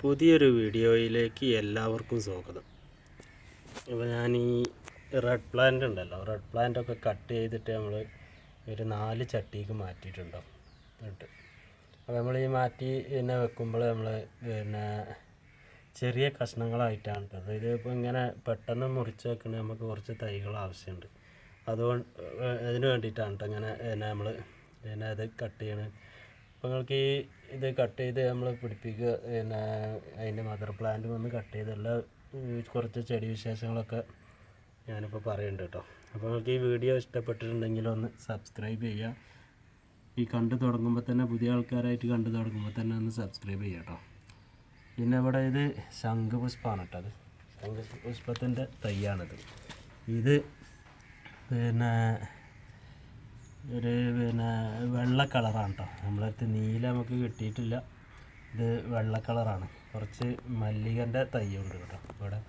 പുതിയൊരു വീഡിയോയിലേക്ക് എല്ലാവർക്കും സ്വാഗതം. അപ്പോൾ ഞാൻ ഈ റെഡ് പ്ലാന്റ് ഉണ്ടല്ലോ, റെഡ് പ്ലാന്റൊക്കെ കട്ട് ചെയ്തിട്ട് നമ്മൾ ഒരു 4 ചട്ടിക്ക് മാറ്റിയിട്ടുണ്ടാവും. അപ്പോൾ നമ്മൾ ഈ മാറ്റി പിന്നെ വെക്കുമ്പോൾ നമ്മൾ പിന്നെ ചെറിയ കഷ്ണങ്ങളായിട്ടാണ് കേട്ടോ. ഇതിപ്പോൾ ഇങ്ങനെ പെട്ടെന്ന് മുറിച്ച് വെക്കണ നമുക്ക് കുറച്ച് തൈകൾ ആവശ്യമുണ്ട്. അതുകൊണ്ട് അതിന് വേണ്ടിയിട്ടാണ് കേട്ടോ ഇങ്ങനെ നമ്മൾ പിന്നെ അത് കട്ട് ചെയ്യണത്. അപ്പോൾ നിങ്ങൾക്ക് ഈ ഇത് കട്ട് ചെയ്ത് നമ്മൾ പിടിപ്പിക്കുക, പിന്നെ അതിൻ്റെ മദർ പ്ലാന്റ് വന്ന് കട്ട് ചെയ്തുള്ള കുറച്ച് ചെടി വിശേഷങ്ങളൊക്കെ ഞാനിപ്പോൾ പറയുന്നുണ്ട് കേട്ടോ. അപ്പോൾ നിങ്ങൾക്ക് ഈ വീഡിയോ ഇഷ്ടപ്പെട്ടിട്ടുണ്ടെങ്കിൽ ഒന്ന് സബ്സ്ക്രൈബ് ചെയ്യുക. ഈ കണ്ടു തുടങ്ങുമ്പോൾ തന്നെ പുതിയ ആൾക്കാരായിട്ട് കണ്ടു തുടങ്ങുമ്പോൾ തന്നെ ഒന്ന് സബ്സ്ക്രൈബ് ചെയ്യുക കേട്ടോ. പിന്നെ ഇവിടെ ഇത് ശംഖുപുഷ്പമാണ് കേട്ടോ. അത് ശംഖുപുഷ്പത്തിൻ്റെ തൈയാണിത്. ഇത് പിന്നെ വെള്ള കളറാണ് കേട്ടോ. നമ്മളടുത്ത് നീല നമുക്ക് കിട്ടിയിട്ടില്ല. ഇത് വെള്ള കളറാണ്. കുറച്ച് മല്ലികൻ്റെ തൈയുണ്ട് കേട്ടോ ഇവിടെ.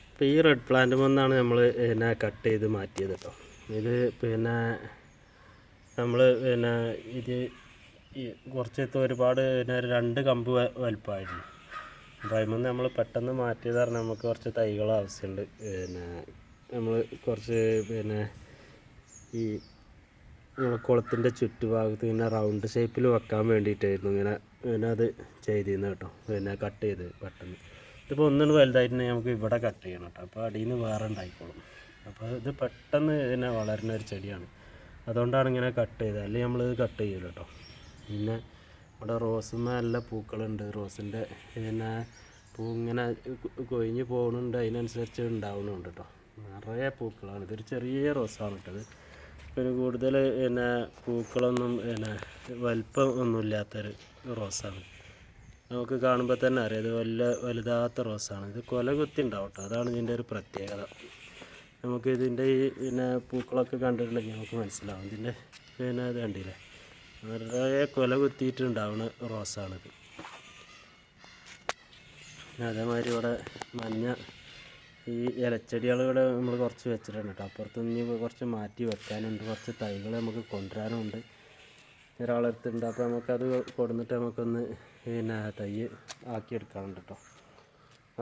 ഇപ്പോൾ ഈ റെഡ് പ്ലാന്റ് വന്നാണ് നമ്മൾ പിന്നെ കട്ട് ചെയ്ത് മാറ്റിയത് കേട്ടോ. ഇത് പിന്നെ നമ്മൾ പിന്നെ ഇത് കുറച്ച് ഒരുപാട് പിന്നെ 2 കമ്പ് വലുപ്പമായിരുന്നു. അപ്പോൾ അതിൽ നിന്ന് നമ്മൾ പെട്ടെന്ന് മാറ്റിയത് പറഞ്ഞാൽ നമുക്ക് കുറച്ച് തൈകൾ ആവശ്യമുണ്ട്. പിന്നെ നമ്മൾ കുറച്ച് പിന്നെ ഈ കുളത്തിൻ്റെ ചുറ്റുഭാഗത്ത് ഇങ്ങനെ റൗണ്ട് ഷേപ്പിൽ വെക്കാൻ വേണ്ടിയിട്ടായിരുന്നു ഇങ്ങനെ അത് ചെയ്തിരുന്നു കേട്ടോ. പിന്നെ കട്ട് ചെയ്ത് പെട്ടെന്ന് ഇതിപ്പോൾ ഒന്നും വലുതായിട്ടുണ്ടെങ്കിൽ നമുക്ക് ഇവിടെ കട്ട് ചെയ്യണം കേട്ടോ. അപ്പോൾ അടിയിൽ നിന്ന് വേറെ ഉണ്ടായിക്കോളും. അപ്പോൾ ഇത് പെട്ടെന്ന് പിന്നെ വളരുന്ന ഒരു ചെടിയാണ്. അതുകൊണ്ടാണ് ഇങ്ങനെ കട്ട് ചെയ്തത്. അല്ലെങ്കിൽ നമ്മളിത് കട്ട് ചെയ്യില്ല കേട്ടോ. പിന്നെ ഇവിടെ റോസുമ്മ നല്ല പൂക്കളുണ്ട്. റോസിൻ്റെ പിന്നെ പൂ ഇങ്ങനെ കൊഴിഞ്ഞ് പോകുന്നുണ്ട്, അതിനനുസരിച്ച് ഉണ്ടാവുന്നുണ്ട് കേട്ടോ. നിറയെ പൂക്കളാണ്. ഇതൊരു ചെറിയ റോസാണ് കേട്ടത്. പിന്നെ കൂടുതൽ പിന്നെ പൂക്കളൊന്നും പിന്നെ വലിപ്പം ഒന്നുമില്ലാത്തൊരു റോസാണ്. നമുക്ക് കാണുമ്പോൾ തന്നെ അറിയാം ഇത് വലുതാത്ത റോസാണ്. ഇത് കൊല കുത്തി ഉണ്ടാവും കേട്ടോ. അതാണ് ഇതിൻ്റെ ഒരു പ്രത്യേകത. നമുക്ക് ഇതിൻ്റെ ഈ പിന്നെ പൂക്കളൊക്കെ കണ്ടിട്ടുണ്ടെങ്കിൽ നമുക്ക് മനസ്സിലാവും. ഇതിൻ്റെ പിന്നെ ഇത് കണ്ടില്ലേ, നിറയെ കൊല കുത്തിയിട്ടുണ്ടാവുന്ന റോസാണിത്. അതേമാതിരി ഇവിടെ മഞ്ഞ ഈ ഇലച്ചെടികൾ ഇവിടെ നമ്മൾ കുറച്ച് വെച്ചിട്ടുണ്ട് കേട്ടോ. അപ്പുറത്ത് ഇനി കുറച്ച് മാറ്റി വെക്കാനുണ്ട്. കുറച്ച് തൈകൾ നമുക്ക് കൊണ്ടുവരാനുണ്ട്. ഒരാളെടുത്തുണ്ട്. അപ്പോൾ നമുക്കത് കൊടുന്നിട്ട് നമുക്കൊന്ന് പിന്നെ തൈ ആക്കിയെടുക്കാനുണ്ട് കേട്ടോ.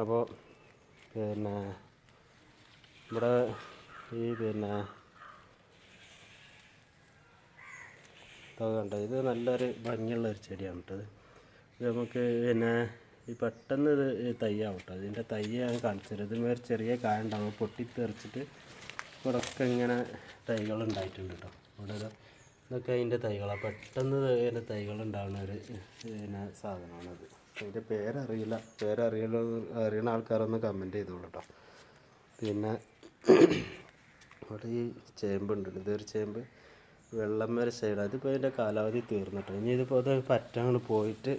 അപ്പോൾ പിന്നെ ഇവിടെ ഈ പിന്നെ കണ്ടോ, ഇത് നല്ലൊരു ഭംഗിയുള്ളൊരു ചെടിയാണ് കേട്ടത്. ഇത് നമുക്ക് പിന്നെ ഈ പെട്ടെന്ന് ഇത് തൈയാവും കേട്ടോ. ഇതിൻ്റെ തൈ ഞാൻ കാണിച്ചത് ഇതിന്മേൽ ചെറിയ കായ ഉണ്ടാവും. പൊട്ടിത്തെറിച്ചിട്ട് ഇവിടെയൊക്കെ ഇങ്ങനെ തൈകൾ ഉണ്ടായിട്ടുണ്ട് കേട്ടോ. ഇവിടെ ഇതൊക്കെ അതിൻ്റെ തൈകളാണ്. പെട്ടെന്ന് അതിൻ്റെ തൈകൾ ഉണ്ടാകുന്ന ഒരു പിന്നെ സാധനമാണത്. അതിൻ്റെ പേരറിയില്ല. അറിയുന്ന ആൾക്കാരൊന്ന് കമൻറ്റ് ചെയ്തോളൂ കേട്ടോ. പിന്നെ ഇവിടെ ഈ ചേമ്പുണ്ട്. ഇതൊരു ചേമ്പ് വെള്ളമ്മര സൈഡാണ്. ഇതിപ്പോൾ അതിൻ്റെ കാലാവധി തീർന്നിട്ടോ. ഇനി ഇതിപ്പോൾ അത് പറ്റങ്ങൾ പോയിട്ട്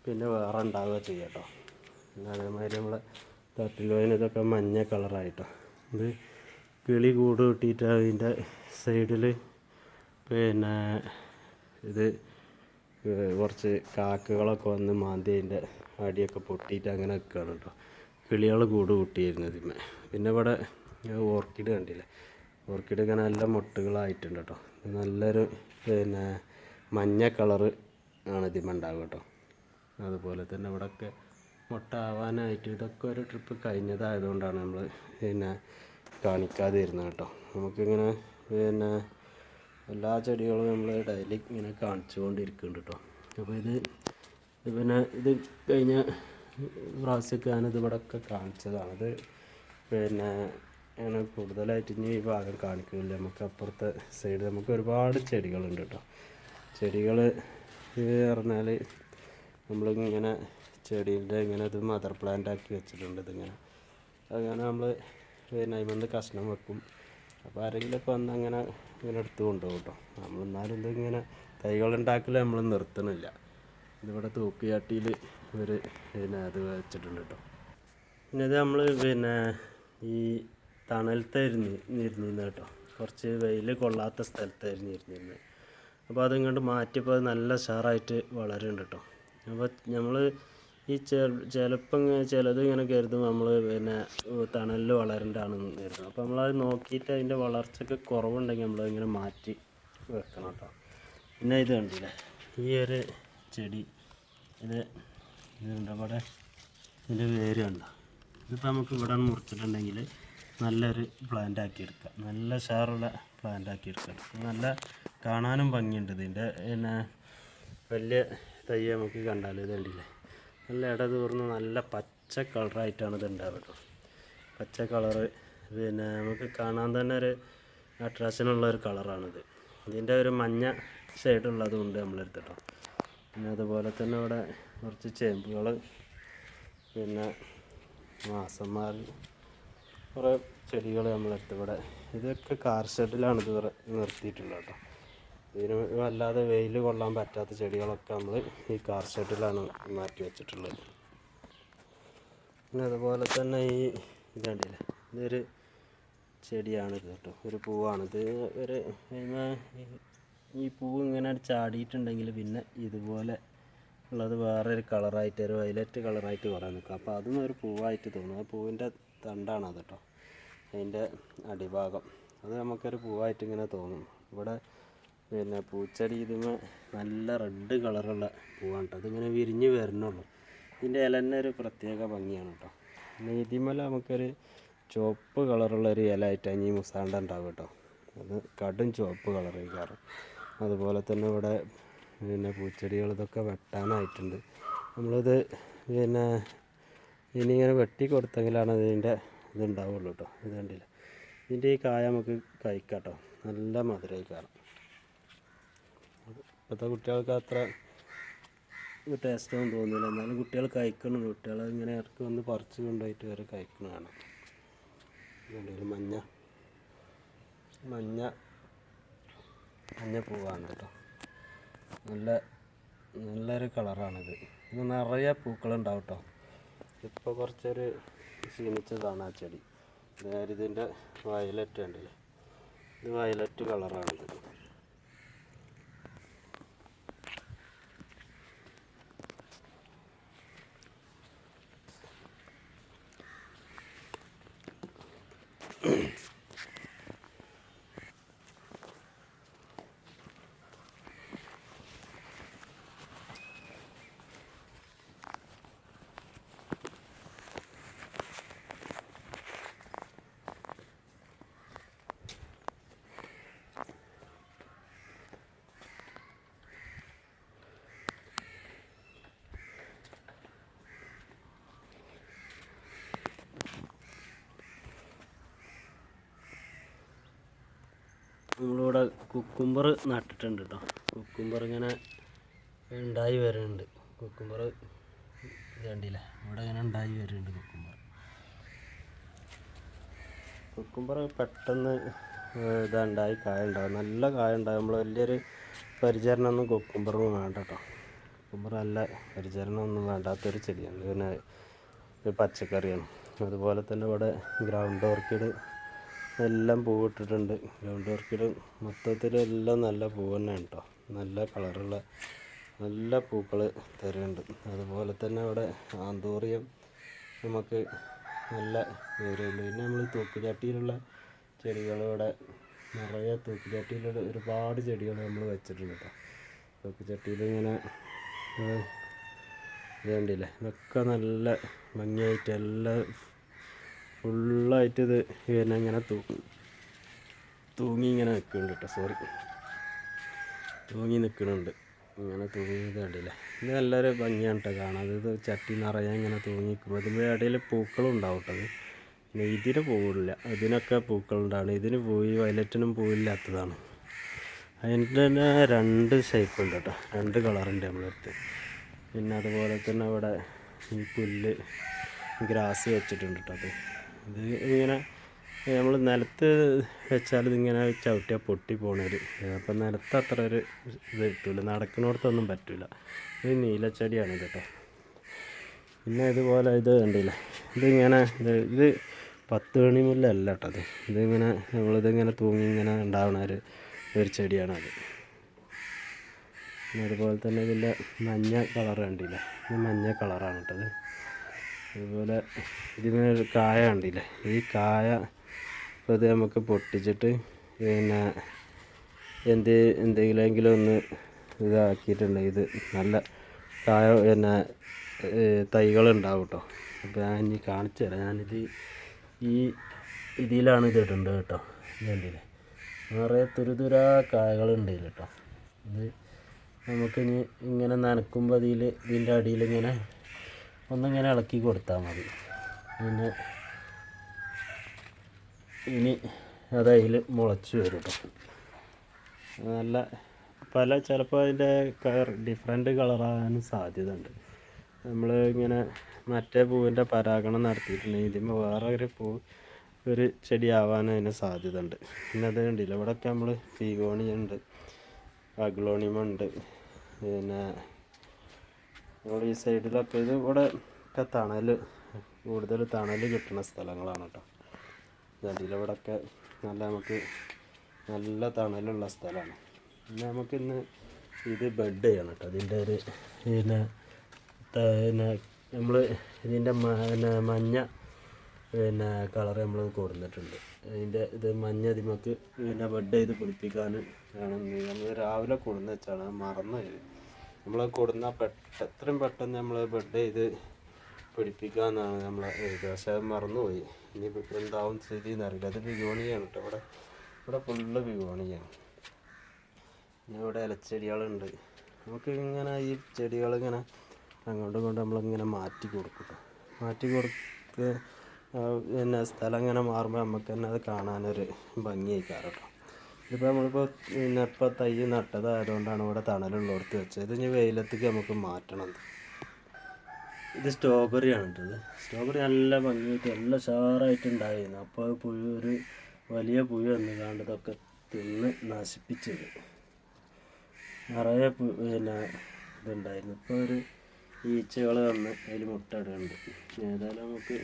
പിന്നെ വേറെ ഉണ്ടാവുക ചെയ്യാം കേട്ടോ. അതേമാതിരി നമ്മളെ തട്ടിൽ വൈൻ ഇതൊക്കെ മഞ്ഞ കളറായിട്ടോ. ഇത് കിളി കൂട് കിട്ടിയിട്ട് അതിൻ്റെ സൈഡിൽ പിന്നെ ഇത് കുറച്ച് കാക്കകളൊക്കെ വന്ന് മാന്തി അതിൻ്റെ അടിയൊക്കെ പൊട്ടിയിട്ട് അങ്ങനെ നിൽക്കുകയാണ് കേട്ടോ. കിളികൾ കൂട് കൂട്ടിയിരുന്നു ഇതിന്മേ. പിന്നെ ഇവിടെ ഓർക്കിഡ് കണ്ടില്ലേ, ഓർക്കിഡ് ഇങ്ങനെ നല്ല മുട്ടുകളായിട്ടുണ്ട് കേട്ടോ. നല്ലൊരു പിന്നെ മഞ്ഞ കളറ് ആണ് ഇതിന്മേ ഉണ്ടാവുക കേട്ടോ. അതുപോലെ തന്നെ ഇവിടെയൊക്കെ മുട്ട ആവാനായിട്ട് ഇതൊക്കെ ഒരു ട്രിപ്പ് കഴിഞ്ഞതായതുകൊണ്ടാണ് നമ്മൾ പിന്നെ കാണിക്കാതെ ഇരുന്നത് കേട്ടോ. നമുക്കിങ്ങനെ പിന്നെ എല്ലാ ചെടികളും നമ്മൾ ഡെയിലി ഇങ്ങനെ കാണിച്ചു കൊണ്ടിരിക്കുന്നുണ്ട് കേട്ടോ. അപ്പോൾ ഇത് കഴിഞ്ഞ പ്രാവശ്യമൊക്കെ ഞാനിത് ഇവിടെയൊക്കെ കാണിച്ചതാണ്. ഇത് പിന്നെ അങ്ങനെ കൂടുതലായിട്ട് ഇനി ഈ ഭാഗം കാണിക്കുന്നില്ല. നമുക്ക് അപ്പുറത്തെ സൈഡ് നമുക്ക് ഒരുപാട് ചെടികളുണ്ട് കേട്ടോ. ചെടികൾ പറഞ്ഞാൽ നമ്മളിങ്ങനെ ചെടീൻ്റെ ഇങ്ങനെ ഇത് മദർ പ്ലാന്റ് ആക്കി വെച്ചിട്ടുണ്ട്. ഇതിങ്ങനെ അങ്ങനെ നമ്മൾ പിന്നെ അതിൽ കഷ്ണം വെക്കും. അപ്പോൾ ആരെങ്കിലുമൊക്കെ വന്ന് അങ്ങനെ എടുത്ത് കൊണ്ടുപോകും കേട്ടോ. നമ്മളെന്നാലും ഇതിങ്ങനെ തൈകളുണ്ടാക്കൽ നമ്മൾ നിർത്തണില്ല. ഇതിവിടെ തൂക്കുചട്ടിയിൽ പിന്നെ അത് വെച്ചിട്ടുണ്ട് കേട്ടോ. പിന്നെ ഇത് നമ്മൾ പിന്നെ ഈ തണലത്തായിരുന്നു കേട്ടോ. കുറച്ച് വെയിൽ കൊള്ളാത്ത സ്ഥലത്തായിരുന്നു ഇരുന്നിരുന്നത്. അപ്പോൾ അതിങ്ങോട്ട് മാറ്റിയപ്പോൾ അത് നല്ല ഉഷാറായിട്ട് വളരുന്നുണ്ട് കേട്ടോ. അപ്പോൾ നമ്മൾ ഈ ചിലപ്പോൾ ചിലത് ഇങ്ങനെ കരുതും നമ്മൾ പിന്നെ തണലിൽ വളരേണ്ടതാണെന്ന് കരുതും. അപ്പോൾ നമ്മളത് നോക്കിയിട്ട് അതിൻ്റെ വളർച്ചയ്ക്ക് കുറവുണ്ടെങ്കിൽ നമ്മളതിങ്ങനെ മാറ്റി വെക്കണം കേട്ടോ. പിന്നെ ഇത് കണ്ടില്ലേ, ഈ ഒരു ചെടി ഇത് ഇതുണ്ട് ഇവിടെ ഇതിൻ്റെ വേര് കണ്ടോ. ഇതിപ്പോൾ നമുക്ക് ഇവിടെ മുറിച്ചിട്ടുണ്ടെങ്കിൽ നല്ലൊരു പ്ലാന്റ് ആക്കി എടുക്കാം, നല്ല ഉഷാറുള്ള പ്ലാന്റ് ആക്കി എടുക്കാം. നല്ല കാണാനും ഭംഗിയുണ്ട്. ഇതിൻ്റെ പിന്നെ വലിയ തൈ നമുക്ക് കണ്ടാൽ ഇത് കണ്ടില്ലേ, നല്ല ഇടതൂർന്ന് നല്ല പച്ച കളറായിട്ടാണ് ഇത് ഉണ്ടാവുക. പച്ച കളറ് പിന്നെ നമുക്ക് കാണാൻ തന്നെ ഒരു അട്രാക്ഷനുള്ള ഒരു കളറാണിത്. ഇതിൻ്റെ ഒരു മഞ്ഞ ഷെയ്ഡുള്ളതും ഉണ്ട് നമ്മളെടുത്ത് കേട്ടോ. പിന്നെ അതുപോലെ തന്നെ ഇവിടെ കുറച്ച് ചേമ്പുകൾ, പിന്നെ മാസന്മാർ, കുറേ ചെടികൾ നമ്മളെടുത്ത് ഇവിടെ. ഇതൊക്കെ കാർ ഷെഡിലാണ് ഇത് നിർത്തിയിട്ടുള്ളത് കേട്ടോ. ഇതിന് വല്ലാതെ വെയിൽ കൊള്ളാൻ പറ്റാത്ത ചെടികളൊക്കെ നമ്മൾ ഈ കാർ ഷെഡിലാണ് മാറ്റി വെച്ചിട്ടുള്ളത്. പിന്നെ അതുപോലെ തന്നെ ഈ ഇത് കണ്ടില്ലേ, ഇതൊരു ചെടിയാണിത് കേട്ടോ, ഒരു പൂവാണിത്. ഒരു ഈ പൂവ് ഇങ്ങനെ ചാടിയിട്ടുണ്ടെങ്കിൽ പിന്നെ ഇതുപോലെ ഉള്ളത് വേറൊരു കളറായിട്ട്, ഒരു വയലറ്റ് കളറായിട്ട് കുറേ നിൽക്കും. അപ്പോൾ അതും ഒരു പൂവായിട്ട് തോന്നും. ആ പൂവിൻ്റെ തണ്ടാണത് കേട്ടോ, അതിൻ്റെ അടിഭാഗം. അത് നമുക്കൊരു പൂവായിട്ട് ഇങ്ങനെ തോന്നും. ഇവിടെ പിന്നെ പൂച്ചെടി ഇതിന് നല്ല റെഡ് കളറുള്ള പൂവാണ് കേട്ടോ. അതിങ്ങനെ വിരിഞ്ഞ് വരണുള്ളൂ. ഇതിൻ്റെ ഇല തന്നെ ഒരു പ്രത്യേക ഭംഗിയാണ് കേട്ടോ. പിന്നെ ഇതിന്മേൽ നമുക്കൊരു ചുവപ്പ് കളറുള്ളൊരു ഇല ആയിട്ടാണ് ഈ മുസാണ്ട ഉണ്ടാവും കേട്ടോ. അത് കടും ചുവപ്പ് കളർ കാരണം. അതുപോലെ തന്നെ ഇവിടെ പിന്നെ പൂച്ചെടികൾ ഇതൊക്കെ വെട്ടാനായിട്ടുണ്ട്. നമ്മളിത് പിന്നെ ഇനിയിങ്ങനെ വെട്ടി കൊടുത്തെങ്കിലാണ് ഇതിൻ്റെ ഇതുണ്ടാവുള്ളൂ കേട്ടോ. ഇത് കണ്ടില്ല, ഇതിൻ്റെ ഈ കായ നമുക്ക് കഴിക്കാം കേട്ടോ, നല്ല മധുരമായി കാണാം. ഇപ്പോഴത്തെ കുട്ടികൾക്ക് അത്ര ടേസ്റ്റൊന്നും തോന്നില്ല, എന്നാലും കുട്ടികൾ കഴിക്കണം. കുട്ടികൾ ഇങ്ങനെ ഇടയ്ക്ക് വന്ന് പറിച്ച് കൊണ്ടുപോയിട്ട് വരെ കഴിക്കണതാണ്. കണ്ടില്ല, മഞ്ഞ പൂവാണ് കേട്ടോ, നല്ലൊരു കളറാണിത്. ഇത് നിറയെ പൂക്കളുണ്ടാവും കേട്ടോ. ഇപ്പോൾ കുറച്ചൊരു ക്ഷീണിച്ചതാണ് ആ ചെടി. ഇതിൻ്റെ വയലറ്റ് കണ്ടില്ലേ, ഇത് വയലറ്റ് കളറാണിത്. നമ്മളിവിടെ കുക്കുംബർ നട്ടിട്ടുണ്ട് കേട്ടോ. കുക്കുംബർ ഇങ്ങനെ ഉണ്ടായി വരുന്നുണ്ട്. കുക്കുംബർ കണ്ടില്ല, ഇവിടെ ഇങ്ങനെ ഉണ്ടായി വരുന്നുണ്ട് കുക്കുംബർ പെട്ടെന്ന് ഇതുണ്ടായി കായ ഉണ്ടാവും, നല്ല കായ ഉണ്ടാവും. നമ്മൾ വലിയൊരു പരിചരണമൊന്നും കുക്കുംബറിന് വേണ്ട കേട്ടോ. കുക്കുംബർ നല്ല പരിചരണമൊന്നും വേണ്ടാത്തൊരു ചെടിയാണ്, പിന്നെ ഒരു പച്ചക്കറിയാണ്. അതുപോലെ തന്നെ ഇവിടെ ഗ്രൗണ്ട് ഓർക്കിഡ് എല്ലാം പൂവിട്ടിട്ടുണ്ട്. ഗ്രൗണ്ട് ഓർക്കിഡ് മൊത്തത്തിലെല്ലാം നല്ല പൂവ് തന്നെയാണ് കേട്ടോ, നല്ല കളറുള്ള നല്ല പൂക്കൾ തരുന്നുണ്ട്. അതുപോലെ തന്നെ ഇവിടെ ആന്തൂറിയം നമുക്ക് നല്ല വിവരമുണ്ട്. പിന്നെ നമ്മൾ തൂക്കുചട്ടിയിലുള്ള ചെടികൾ ഇവിടെ നിറയെ തൂക്കുചട്ടിയിലുള്ള ഒരുപാട് ചെടികൾ നമ്മൾ വെച്ചിട്ടുണ്ട് കേട്ടോ. തൂക്കുചട്ടിയിൽ ഇങ്ങനെ വേണ്ടില്ലേ, ഇതൊക്കെ നല്ല ഭംഗിയായിട്ട് എല്ലാം ഫുള്ളായിട്ട് ഇത് പിന്നെ ഇങ്ങനെ തൂങ്ങി ഇങ്ങനെ നിൽക്കുന്നുണ്ട് കേട്ടോ. തൂങ്ങി നിൽക്കുന്നുണ്ട്, ഇങ്ങനെ തൂങ്ങി കണ്ടില്ലേ. ഇത് നല്ലൊരു ഭംഗിയാണ് കേട്ടോ കാണാൻ. ഇത് ചട്ടി നിറയെ ഇങ്ങനെ തൂങ്ങി നിൽക്കുമ്പോൾ ഇതിൻ്റെ ഇടയിൽ പൂക്കളും ഉണ്ടാവും കേട്ടോ. പിന്നെ ഇതിന് പൂവില്ല, ഇതിനൊക്കെ പൂക്കളുണ്ടാണ്. ഇതിന് പൂവ്, വയലറ്റിനും പൂവില്ലാത്തതാണ്. അതിൻ്റെ തന്നെ 2 ഷേപ്പ് ഉണ്ട് കേട്ടോ, 2 കളറുണ്ട് നമ്മളടുത്ത്. പിന്നെ അതുപോലെ തന്നെ ഇവിടെ ഈ പുല്ല് ഗ്രാസ് വെച്ചിട്ടുണ്ട് കേട്ടോ. ഇത് ഇങ്ങനെ നമ്മൾ നിലത്ത് വെച്ചാൽ ഇതിങ്ങനെ ചവിട്ടിയാൽ പൊട്ടി പോണൊരു, അപ്പം നിലത്ത് അത്ര ഒരു ഇത് കിട്ടില്ല, നടക്കുന്നിടത്തൊന്നും പറ്റില്ല. ഇത് നീലച്ചെടിയാണ് കേട്ടോ. പിന്നെ ഇതുപോലെ ഇത് കണ്ടില്ല, ഇതിങ്ങനെ ഇത് 10 മണി മുല്ലല്ല കേട്ടോ. ഇതിങ്ങനെ നമ്മളിതിങ്ങനെ തൂങ്ങി ഇങ്ങനെ ഉണ്ടാവുന്ന ഒരു ചെടിയാണത്. പിന്നെ അതുപോലെ തന്നെ ഇതിൻ്റെ മഞ്ഞ കളർ കണ്ടില്ല, ഇത് മഞ്ഞ കളറാണ് കേട്ടത്. അതുപോലെ ഇതിനൊരു കായ കണ്ടില്ലേ, ഈ കായ ഇപ്പോൾ ഇത് നമുക്ക് പൊട്ടിച്ചിട്ട് പിന്നെ എന്തെങ്കിലും ഒന്ന് ഇതാക്കിയിട്ടുണ്ടെങ്കിൽ ഇത് നല്ല കായ പിന്നെ തൈകളുണ്ടാവും കേട്ടോ. അപ്പോൾ ഞാൻ ഇനി കാണിച്ചു തരാം. ഞാനിത് ഇതിലാണ് ഇത് ഇടേണ്ടത് കേട്ടോ. ഇതുണ്ടല്ലേ നിറയെ തുരുതുരാ കായകളുണ്ട് ഇതിൽ കേട്ടോ. ഇത് നമുക്കിനി ഇങ്ങനെ നനക്കുമ്പോൾ ഇതിൻ്റെ അടിയിലിങ്ങനെ ഒന്നിങ്ങനെ ഇളക്കി കൊടുത്താൽ മതി. പിന്നെ ഇനി അതതിൽ മുളച്ച് വരും കേട്ടോ. നല്ല ചിലപ്പോൾ അതിൻ്റെ ഡിഫറെൻറ്റ് കളറാകാനും സാധ്യത ഉണ്ട്. നമ്മൾ ഇങ്ങനെ മറ്റേ പൂവിൻ്റെ പരാഗണം നടത്തിയിട്ടുണ്ടെങ്കിൽ ഇതിന്മേൽ വേറെ ഒരു ചെടിയാവാൻ അതിന് സാധ്യത ഉണ്ട്. പിന്നെ അത് കണ്ടില്ല, ഇവിടെയൊക്കെ നമ്മൾ ഫിഗോണിയ ഉണ്ട്, അഗ്ലോണിമ ഉണ്ട്. പിന്നെ നമ്മൾ ഈ സൈഡിലൊക്കെ ഇത് ഇവിടെ ഒക്കെ കൂടുതൽ തണൽ കിട്ടുന്ന സ്ഥലങ്ങളാണ് കേട്ടോ. കണ്ടില്ല, ഇവിടെയൊക്കെ നമുക്ക് നല്ല തണലുള്ള സ്ഥലമാണ്. പിന്നെ നമുക്കിന്ന് ഇത് ബെഡ് ചെയ്യണം കേട്ടോ. അതിൻ്റെ പിന്നെ നമ്മൾ ഇതിൻ്റെ മഞ്ഞ കളർ നമ്മൾ കൊടുത്തിട്ടുണ്ട്. ഇത് മഞ്ഞ ഇതിമക്ക് ബെഡ് ചെയ്ത് പിടിപ്പിക്കാൻ ആണ് നമ്മൾ രാവിലെ കൊടുന്ന് വെച്ചാണ്, മറന്നു പോയത്. നമ്മൾ കൊടുന്ന എത്രയും പെട്ടെന്ന് നമ്മൾ ബെഡ് ചെയ്ത് പിടിപ്പിക്കാമെന്നാണ് നമ്മൾ എഴുതുക. പക്ഷേ അത് മറന്നുപോയി. ഇനിയിപ്പോൾ എന്താവും സ്ഥിതി എന്നറിയില്ല. അത് ബിഗോണിയാണ് കേട്ടോ. ഇവിടെ ഫുള്ള് ബിഗോണിയാണ്. പിന്നെ ഇവിടെ ഇലച്ചെടികളുണ്ട്. നമുക്ക് ഇങ്ങനെ ഈ ചെടികളിങ്ങനെ അങ്ങോട്ടും ഇങ്ങോട്ടും നമ്മളിങ്ങനെ മാറ്റി കൊടുക്കും. പിന്നെ സ്ഥലം ഇങ്ങനെ മാറുമ്പോൾ നമുക്ക് തന്നെ അത് കാണാനൊരു ഭംഗിയായിക്കാറ് കേട്ടോ. ഇതിപ്പോൾ നമ്മളിപ്പോൾ ഇപ്പോൾ തൈ നട്ടതായതുകൊണ്ടാണ് ഇവിടെ തണലുള്ളിടത്ത് വെച്ചത്. ഇത് ഇനി വെയിലത്തേക്ക് നമുക്ക് മാറ്റണം. ഇത് സ്ട്രോബെറിയാണ് കേട്ടത്. സ്ട്രോബെറി നല്ല ഭംഗിയായിട്ട് നല്ല ഉഷാറായിട്ടുണ്ടായിരുന്നു. അപ്പോൾ ഒരു വലിയ പുഴു വന്നുകൊണ്ട് ഇതൊക്കെ തിന്ന് നശിപ്പിച്ചത്. നിറയെ ഇതുണ്ടായിരുന്നു. ഇപ്പോൾ ഒരു ഈച്ചകൾ വന്ന് അതിൽ മുട്ടയിടുന്നുണ്ട്. ഏതായാലും നമുക്ക്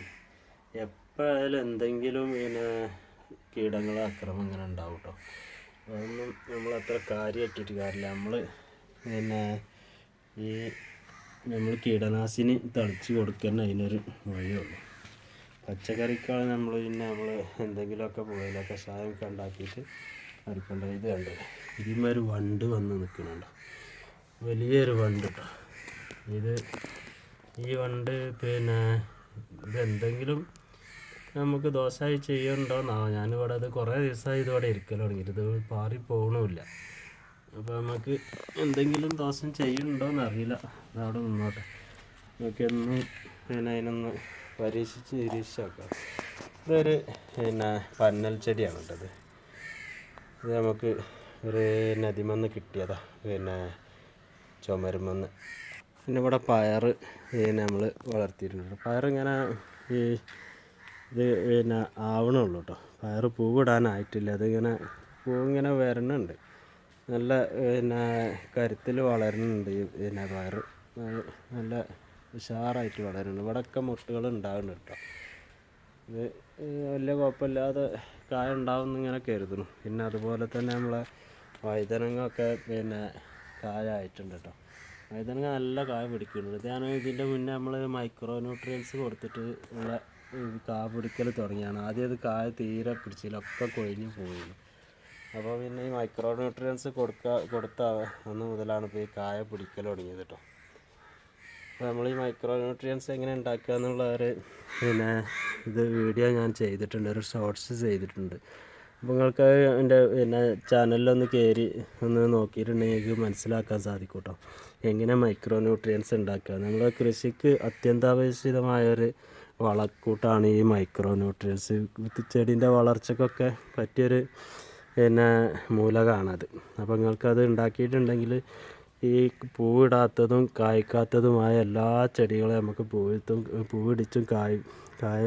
എപ്പോഴായാലും എന്തെങ്കിലും കീടങ്ങളോ ആക്രമണം ഇങ്ങനെ ഉണ്ടാവും കേട്ടോ. അതൊന്നും നമ്മൾ അത്ര കാര്യമാക്കിയിട്ട് കാര്യമില്ല. നമ്മൾ കീടനാശിനി തളിച്ച് കൊടുക്കുന്ന അതിനൊരു വഴിയുള്ളൂ. പച്ചക്കറിക്കാണ് നമ്മൾ എന്തെങ്കിലുമൊക്കെ പുകയില കഷായമൊക്കെ ഉണ്ടാക്കിയിട്ട് അരിക്കേണ്ടത്. ഇത് കണ്ടോ, ഇതിന്മേൽ വണ്ട് വന്ന് നിൽക്കുന്നുണ്ടോ, വലിയൊരു വണ്ട് കേട്ടോ. ഈ വണ്ട് ഇതെന്തെങ്കിലും നമുക്ക് ദോഷമായി ചെയ്യുന്നുണ്ടോയെന്നാണ്. ഞാനിവിടെ അത് കുറേ ദിവസമായി ഇതിവിടെ ഇരിക്കൽ തുടങ്ങിയിട്ട്. ഇത് പാറി പോകണമില്ല. അപ്പോൾ നമുക്ക് എന്തെങ്കിലും ദോഷം ചെയ്യുന്നുണ്ടോയെന്ന് അറിയില്ല. അതവിടെ നിന്നോട്ടെ. നമുക്കെന്നും അതിനൊന്ന് പരീക്ഷിച്ച് നോക്കാം. ഇതൊരു പന്നൽ ചെടിയാണ് കേട്ടത്. ഇത് നമുക്ക് ഒരു നദിമന്ന് കിട്ടിയതാണ്, ചുമരുമെന്ന്. പിന്നെ ഇവിടെ പയർ നമ്മൾ വളർത്തിയിട്ടുണ്ട്. പയറിങ്ങനെ ഇത് ആവണുള്ളൂ കേട്ടോ. പയർ പൂവിടാനായിട്ടില്ല. അതിങ്ങനെ പൂവിങ്ങനെ വരണുണ്ട്. നല്ല കരുത്തിൽ വളരുന്നുണ്ട്. പയർ നല്ല ഉഷാറായിട്ട് വളരുന്നുണ്ട്. ഇവിടെയൊക്കെ മുട്ടുകൾ ഉണ്ടാകുന്നുണ്ട് കേട്ടോ. ഇത് വലിയ കുഴപ്പമില്ലാതെ കായ ഉണ്ടാവുമെന്ന് ഇങ്ങനെ കരുതുന്നു. പിന്നെ അതുപോലെ തന്നെ നമ്മളെ വഴുതനങ്ങയൊക്കെ കായ ആയിട്ടുണ്ട് കേട്ടോ. വഴുതനങ്ങ നല്ല കായ പിടിക്കുന്നുണ്ട്. ഇതിൻ്റെ മുന്നേ നമ്മൾ മൈക്രോ ന്യൂട്രിയൻസ് കൊടുത്തിട്ട് ഉള്ള കായ പിടിക്കൽ തുടങ്ങിയാണ്. ആദ്യം അത് കായ തീരെ പിടിച്ചില്ല, ഒക്കെ കൊഴിഞ്ഞ് പോയിരുന്നു. അപ്പോൾ പിന്നെ ഈ മൈക്രോ ന്യൂട്രിയൻസ് കൊടുത്ത അന്ന് മുതലാണ് ഇപ്പോൾ ഈ കായ പിടിക്കൽ തുടങ്ങിയത് കേട്ടോ. അപ്പോൾ നമ്മൾ ഈ മൈക്രോ ന്യൂട്രിയൻസ് എങ്ങനെ ഉണ്ടാക്കുക എന്നുള്ള ഇത് വീഡിയോ ഞാൻ ചെയ്തിട്ടുണ്ട്, ഒരു ഷോർട്സ് ചെയ്തിട്ടുണ്ട്. അപ്പോൾ നിങ്ങൾക്ക് എൻ്റെ ചാനലിലൊന്ന് കയറി ഒന്ന് നോക്കിയിട്ടുണ്ടെങ്കിൽ മനസ്സിലാക്കാൻ സാധിക്കും കേട്ടോ, എങ്ങനെ മൈക്രോ ന്യൂട്രിയൻസ് ഉണ്ടാക്കുക. നമ്മുടെ കൃഷിക്ക് അത്യന്താപേക്ഷിതമായൊരു വളക്കൂട്ടാണ് ഈ മൈക്രോ ന്യൂട്രിയൻസ്. ചെടീൻ്റെ വളർച്ചയ്ക്കൊക്കെ പറ്റിയൊരു മൂലകമാണത്. അപ്പോൾ നിങ്ങൾക്കത് ഉണ്ടാക്കിയിട്ടുണ്ടെങ്കിൽ ഈ പൂവിടാത്തതും കായ്ക്കാത്തതുമായ എല്ലാ ചെടികളും നമുക്ക് പൂവിടിച്ചും കായ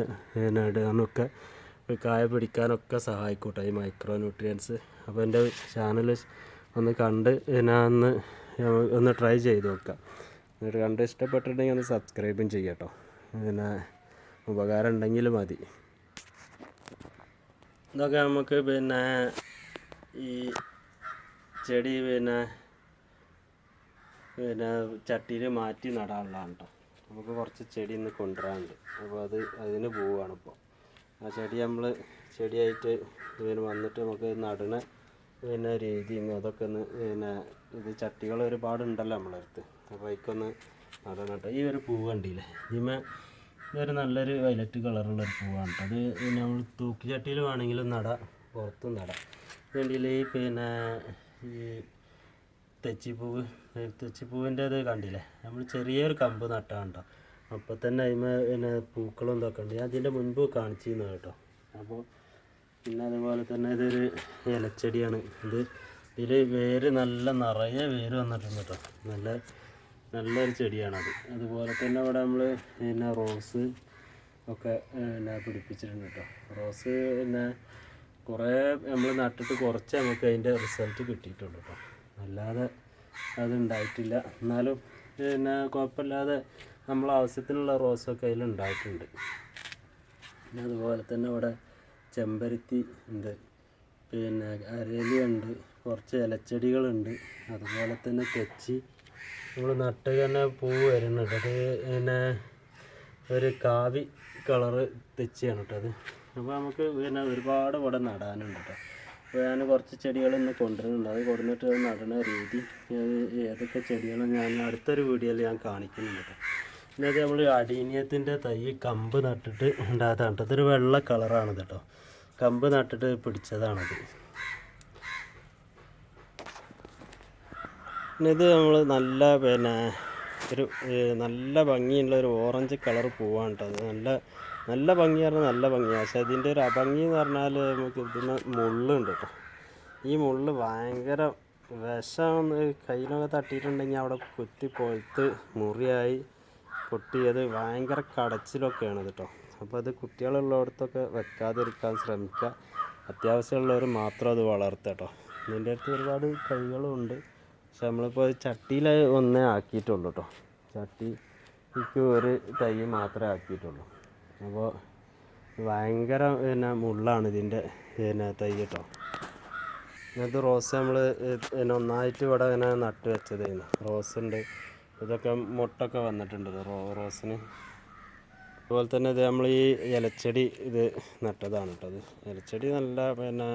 ഇടാനൊക്കെ കായ പിടിക്കാനൊക്കെ സഹായിക്കും കേട്ടോ ഈ മൈക്രോ ന്യൂട്രിയൻസ്. അപ്പോൾ എൻ്റെ ചാനൽ ഒന്ന് കണ്ട് ഒന്ന് ട്രൈ ചെയ്ത് നോക്കാം. എന്നിട്ട് കണ്ട് ഇഷ്ടപ്പെട്ടിട്ടുണ്ടെങ്കിൽ ഒന്ന് സബ്സ്ക്രൈബും ചെയ്യാം കേട്ടോ. ഉപകാരം ഉണ്ടെങ്കിൽ മതി. ഇതൊക്കെ നമുക്ക് ഈ ചെടി ചട്ടിയിൽ മാറ്റി നടാനുള്ളതാണ് കേട്ടോ. നമുക്ക് കുറച്ച് ചെടി ഇന്ന് കൊണ്ടുവരാനുണ്ട്. അപ്പോൾ അതിന് പോവുകയാണ് ഇപ്പോൾ. ആ ചെടി നമ്മൾ ചെടിയായിട്ട് വന്നിട്ട് നമുക്ക് നടണ രീതിയും അതൊക്കെ ഒന്ന് ഇത് ചട്ടികൾ ഒരുപാടുണ്ടല്ലോ നമ്മളെ അടുത്ത്. അപ്പോൾ അതിക്കൊന്ന് നടണം കേട്ടോ. ഈ ഒരു പൂവ് കണ്ടില്ലേ, ഇതിമേ ഇതൊരു നല്ലൊരു വയലറ്റ് കളറുള്ളൊരു പൂവാണ് കേട്ടോ. അത് നമ്മൾ തൂക്കിച്ചട്ടിയിൽ വേണമെങ്കിലും നടാം, പുറത്തും നടാം. വേണ്ടിയിൽ പിന്നെ ഈ തെച്ചിപ്പൂവിൻ്റെ അത് കണ്ടില്ലേ, നമ്മൾ ചെറിയൊരു കമ്പ് നട്ടാണ്ടോ, അപ്പോൾ തന്നെ അതിമേ പിന്നെ പൂക്കളും ഇതൊക്കെ ഉണ്ട്. അതിൻ്റെ മുൻപ് കാണിച്ചിരുന്നു കേട്ടോ. അപ്പോൾ പിന്നെ അതുപോലെ തന്നെ ഇതൊരു ഇലച്ചെടിയാണ്. ഇതിൽ വേര് നിറയെ വേര് വന്നിട്ടുണ്ട് കേട്ടോ. നല്ലൊരു ചെടിയാണത്. അതുപോലെ തന്നെ ഇവിടെ നമ്മൾ പിന്നെ റോസ് ഒക്കെ പിന്നെ പിടിപ്പിച്ചിട്ടുണ്ട് കേട്ടോ. റോസ് പിന്നെ കുറേ നമ്മൾ നട്ടിട്ട് കുറച്ച് നമുക്ക് അതിൻ്റെ റിസൾട്ട് കിട്ടിയിട്ടുള്ളൂ കേട്ടോ. അല്ലാതെ അതുണ്ടായിട്ടില്ല. എന്നാലും പിന്നെ കുഴപ്പമില്ലാതെ നമ്മൾ ആവശ്യത്തിനുള്ള റോസൊക്കെ അതിലുണ്ടായിട്ടുണ്ട്. പിന്നെ അതുപോലെ തന്നെ ഇവിടെ ചെമ്പരത്തി ഉണ്ട്, പിന്നെ അരളിയുണ്ട്, കുറച്ച് ഇലച്ചെടികളുണ്ട്. അതുപോലെ തന്നെ തെച്ചി നമ്മൾ നട്ട് തന്നെ പൂവ് വരുന്നുണ്ട്. അത് പിന്നെ ഒരു കാവി കളറ് തെച്ചിയാണ് കേട്ടോ അത്. അപ്പോൾ നമുക്ക് പിന്നെ ഒരുപാട് ഇവിടെ നടാനുണ്ട് കേട്ടോ. അപ്പോൾ ഞാൻ കുറച്ച് ചെടികളൊന്ന് കൊണ്ടുവരുന്നുണ്ട്. അത് കൊടുന്നിട്ട് നടണ രീതി ഏതൊക്കെ ചെടികളും ഞാൻ അടുത്തൊരു വീഡിയോയിൽ ഞാൻ കാണിക്കുന്നുണ്ട് കേട്ടോ. പിന്നെ അത് നമ്മൾ അടീനിയത്തിൻ്റെ തൈ കമ്പ് നട്ടിട്ട് ഉണ്ടായതാണ് കേട്ടോ. ഇതൊരു വെള്ള കളറാണ് കേട്ടോ, കമ്പ് നട്ടിട്ട് പിടിച്ചതാണത്. പിന്നെ ഇത് നമ്മൾ പിന്നെ ഒരു നല്ല ഭംഗിയുള്ള ഒരു ഓറഞ്ച് കളർ പൂവാണ് കേട്ടോ. അത് നല്ല ഭംഗി പറഞ്ഞാൽ നല്ല ഭംഗിയാണ്. പക്ഷേ ഇതിൻ്റെ ഒരു അഭംഗി എന്ന് പറഞ്ഞാൽ നമുക്ക് ഇതിന് മുള്ളുണ്ട് കേട്ടോ. ഈ മുള്ള് ഭയങ്കര വിഷമാണ്. കയ്യിലൊക്കെ തട്ടിയിട്ടുണ്ടെങ്കിൽ അവിടെ കുത്തി പൊഴുത്ത് മുറിയായി പൊട്ടിയത് ഭയങ്കര കടച്ചിലൊക്കെയാണ് കേട്ടോ. അപ്പോൾ അത് കുട്ടികളുള്ളിടത്തൊക്കെ വെക്കാതിരിക്കാൻ ശ്രമിക്കുക. അത്യാവശ്യമുള്ളവർ മാത്രം അത് വളർത്തുക കേട്ടോ. ഇതിൻ്റെ അടുത്ത് ഒരുപാട് തൈകളും ഉണ്ട്. പക്ഷെ നമ്മളിപ്പോൾ ചട്ടിയിൽ ഒന്നേ ആക്കിയിട്ടുള്ളൂ കേട്ടോ. ചട്ടിക്ക് ഒരു തൈ മാത്രമേ ആക്കിയിട്ടുള്ളൂ. അപ്പോൾ ഭയങ്കര പിന്നെ മുള്ളാണ് ഇതിൻ്റെ പിന്നെ തൈ കേട്ടോ. ഇങ്ങനത്തെ റോസ് നമ്മൾ പിന്നെ ഒന്നായിട്ട് ഇവിടെ ഇങ്ങനെ നട്ട് വെച്ചതായിരുന്നു. റോസ് ഉണ്ട്, ഇതൊക്കെ മുട്ടൊക്കെ വന്നിട്ടുണ്ട് റോസിന്. അതുപോലെ തന്നെ ഇത് നമ്മൾ ഈ ഇലച്ചെടി ഇത് നട്ടതാണ് കേട്ടോ. അത് ഇലച്ചെടി നല്ല പിന്നെ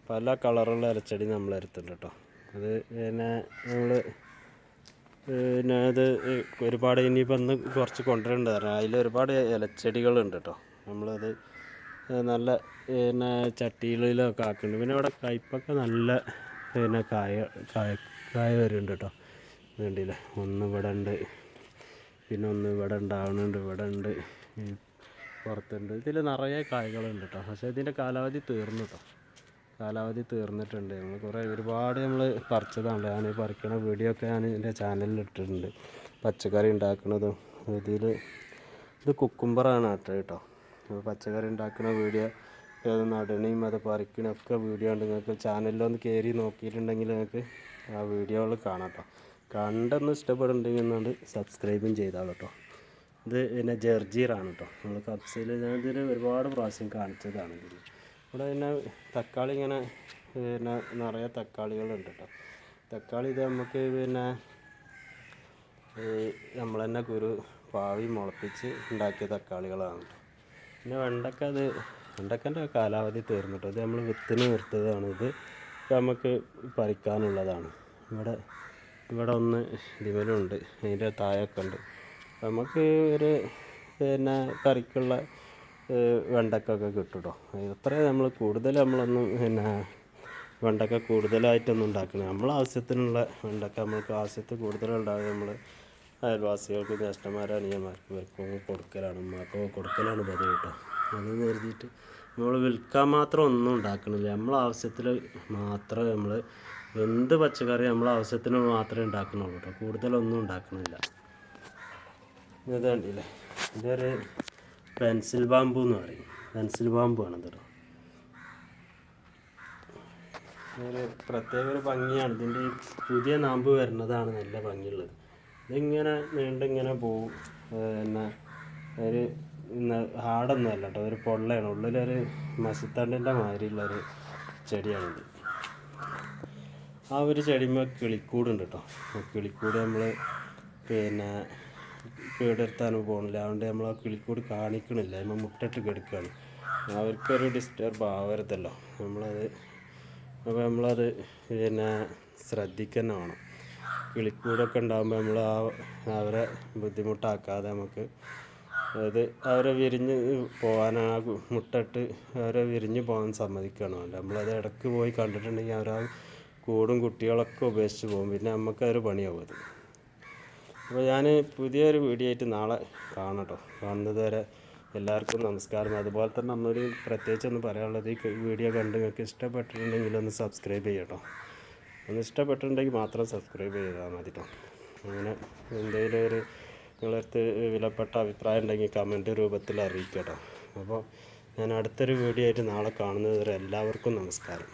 പല കളറുള്ള ഇലച്ചെടി നമ്മൾ എടുത്തിട്ടുണ്ട് കേട്ടോ. അത് പിന്നെ അത് ഒരുപാട് ഇനിയിപ്പോൾ ഒന്ന് കുറച്ച് കൊണ്ടുവരേണ്ടതാണ്. അതിലൊരുപാട് ഇലച്ചെടികളുണ്ട് കേട്ടോ. നമ്മളത് നല്ല പിന്നെ ചട്ടികളിലൊക്കെ ആക്കുന്നുണ്ട്. പിന്നെ ഇവിടെ കയ്പ്പൊക്കെ നല്ല പിന്നെ കായ വരുന്നുണ്ട് കേട്ടോ. വേണ്ടിയില്ല, ഒന്ന് ഇവിടെ ഉണ്ട്, പിന്നെ ഒന്ന് ഇവിടെ ഉണ്ടാവുന്നുണ്ട്, ഇവിടെ ഉണ്ട്, പുറത്തുണ്ട്. ഇതിൽ നിറയെ കായകളുണ്ട് കേട്ടോ. പക്ഷേ ഇതിൻ്റെ കാലാവധി തീർന്നു കേട്ടോ. കാലാവധി തീർന്നിട്ടുണ്ട്. ഒരുപാട് നമ്മൾ പറിച്ചതാണ്. ഞാൻ പറിക്കണ വീഡിയോ ഒക്കെ ഞാൻ എൻ്റെ ചാനലിൽ ഇട്ടിട്ടുണ്ട്. പച്ചക്കറി ഉണ്ടാക്കുന്നതും ഇത് കുക്കുംബറാണ് കേട്ടോ. പച്ചക്കറി ഉണ്ടാക്കുന്ന വീഡിയോ, നടണയും അത് പറിക്കണൊക്കെ വീഡിയോ ഉണ്ട്. നിങ്ങൾക്ക് ചാനലിലൊന്ന് കയറി നോക്കിയിട്ടുണ്ടെങ്കിൽ നിങ്ങൾക്ക് ആ വീഡിയോകൾ കാണാം കേട്ടോ. കണ്ടൊന്ന് ഇഷ്ടപ്പെടുന്നുണ്ടെങ്കിൽ ഒന്നുകൊണ്ട് സബ്സ്ക്രൈബും ചെയ്താൽ കേട്ടോ. ഇത് പിന്നെ ജർജീറാണ് കേട്ടോ. നമ്മൾ കപ്സയിൽ ഇതിൽ ഒരുപാട് പ്രാവശ്യം കാണിച്ചതാണ്. ഇവിടെ പിന്നെ തക്കാളി ഇങ്ങനെ പിന്നെ നിറയെ തക്കാളികളുണ്ട് കേട്ടോ. തക്കാളി ഇത് നമുക്ക് പിന്നെ നമ്മൾ തന്നെ പാവി മുളപ്പിച്ച് ഉണ്ടാക്കിയ തക്കാളികളാണ് കേട്ടോ. പിന്നെ വെണ്ടക്കൻ്റെ കാലാവധി തീർന്നിട്ടോ. ഇത് നമ്മൾ വിത്തിന് നിർത്തതാണ്. ഇത് നമുക്ക് പറിക്കാനുള്ളതാണ്. ഇവിടെ ഒന്ന് ഇതിമേലുണ്ട്, അതിൻ്റെ താഴെയൊക്കെ ഉണ്ട്. നമുക്ക് ഒരു പിന്നെ കറിക്കുള്ള വെണ്ടക്കൊക്കെ കിട്ടും കേട്ടോ. ഇത്രയും നമ്മൾ കൂടുതൽ നമ്മളൊന്നും പിന്നെ വെണ്ടക്ക കൂടുതലായിട്ടൊന്നും ഉണ്ടാക്കണം. നമ്മളെ ആവശ്യത്തിനുള്ള വെണ്ടക്ക നമ്മൾക്ക് ആവശ്യത്തിൽ കൂടുതലുണ്ടാകുക നമ്മൾ അയൽവാസികൾക്ക്, ജ്യേഷ്ഠന്മാർ, അനിയന്മാർക്ക് ഇവർക്കൊക്കെ കൊടുക്കലാണ്, ഉമ്മാക്കൊക്കെ കൊടുക്കലാണ് പതിവ് കേട്ടോ. അത് കരുതിയിട്ട് നമ്മൾ വിൽക്കാൻ മാത്രം ഒന്നും ഉണ്ടാക്കണില്ല. നമ്മളെ ആവശ്യത്തിൽ മാത്രമേ നമ്മൾ എന്ത് പച്ചക്കറി നമ്മളെ ആവശ്യത്തിന് മാത്രമേ ഉണ്ടാക്കണുള്ളൂ കേട്ടോ. കൂടുതലൊന്നും ഉണ്ടാക്കണില്ല. ഇത് കണ്ടില്ലേ, ഇതൊരു പെൻസിൽ ബാമ്പു എന്ന് പറയും. പെൻസിൽ ബാമ്പു ആണ് കേട്ടോ. ഒരു പ്രത്യേക ഒരു ഭംഗിയാണ് ഇതിൻ്റെ. ഈ പുതിയ നാമ്പ് വരുന്നതാണ് നല്ല ഭംഗിയുള്ളത്. ഇതിങ്ങനെ നീണ്ടിങ്ങനെ പോവും. പിന്നെ ഒരു ഹാർഡൊന്നും അല്ല കേട്ടോ, ഒരു പൊള്ളയാണ്. ഉള്ളിലൊരു മസിത്തണ്ടിൻ്റെ മാതിരിയുള്ളൊരു ചെടിയാണിത്. ആ ഒരു ചെടിമേ കിളിക്കൂടുണ്ട് കേട്ടോ. കിളിക്കൂട് നമ്മൾ പിന്നെ കേടെടുത്താനും പോകുന്നില്ല. അതുകൊണ്ട് നമ്മൾ ആ കിളിക്കൂട് കാണിക്കണില്ല. നമ്മൾ മുട്ടിട്ട് കിടക്കുകയാണ്. അവർക്കൊരു ഡിസ്റ്റർബ് ആവരുതല്ലോ. അപ്പോൾ നമ്മളത് പിന്നെ ശ്രദ്ധിക്കുക തന്നെ വേണം. കിളിക്കൂടൊക്കെ ഉണ്ടാകുമ്പോൾ നമ്മൾ അവരെ ബുദ്ധിമുട്ടാക്കാതെ നമുക്ക് അതായത് അവരെ വിരിഞ്ഞ് പോകാനാണ് മുട്ടിട്ട് അവരെ വിരിഞ്ഞ് പോകാൻ സമ്മതിക്കുകയാണ് വേണ്ടത്. നമ്മളത് ഇടയ്ക്ക് പോയി കണ്ടിട്ടുണ്ടെങ്കിൽ അവരാ കൂടും കുട്ടികളൊക്കെ ഉപേക്ഷിച്ച് പോകും. പിന്നെ നമുക്കതൊരു പണിയാവും അത്. അപ്പോൾ ഞാൻ പുതിയൊരു വീഡിയോ ആയിട്ട് നാളെ കാണട്ടോ. കാണുന്നത് വരെ എല്ലാവർക്കും നമസ്കാരം. അതുപോലെ തന്നെ നമ്മളൊരു പ്രത്യേകിച്ചൊന്ന് പറയാനുള്ളത്, ഈ വീഡിയോ കണ്ട് നിങ്ങൾക്ക് ഇഷ്ടപ്പെട്ടിട്ടുണ്ടെങ്കിൽ ഒന്ന് സബ്സ്ക്രൈബ് ചെയ്യട്ടോ. ഒന്ന് ഇഷ്ടപ്പെട്ടിട്ടുണ്ടെങ്കിൽ മാത്രം സബ്സ്ക്രൈബ് ചെയ്താൽ മതി കേട്ടോ. അങ്ങനെ എന്തെങ്കിലും ഒരു നിങ്ങളടുത്ത് വിലപ്പെട്ട അഭിപ്രായം ഉണ്ടെങ്കിൽ കമൻറ്റ് രൂപത്തിൽ അറിയിക്കട്ടോ. അപ്പോൾ ഞാൻ അടുത്തൊരു വീഡിയോ ആയിട്ട് നാളെ കാണുന്നത് വരെ എല്ലാവർക്കും നമസ്കാരം.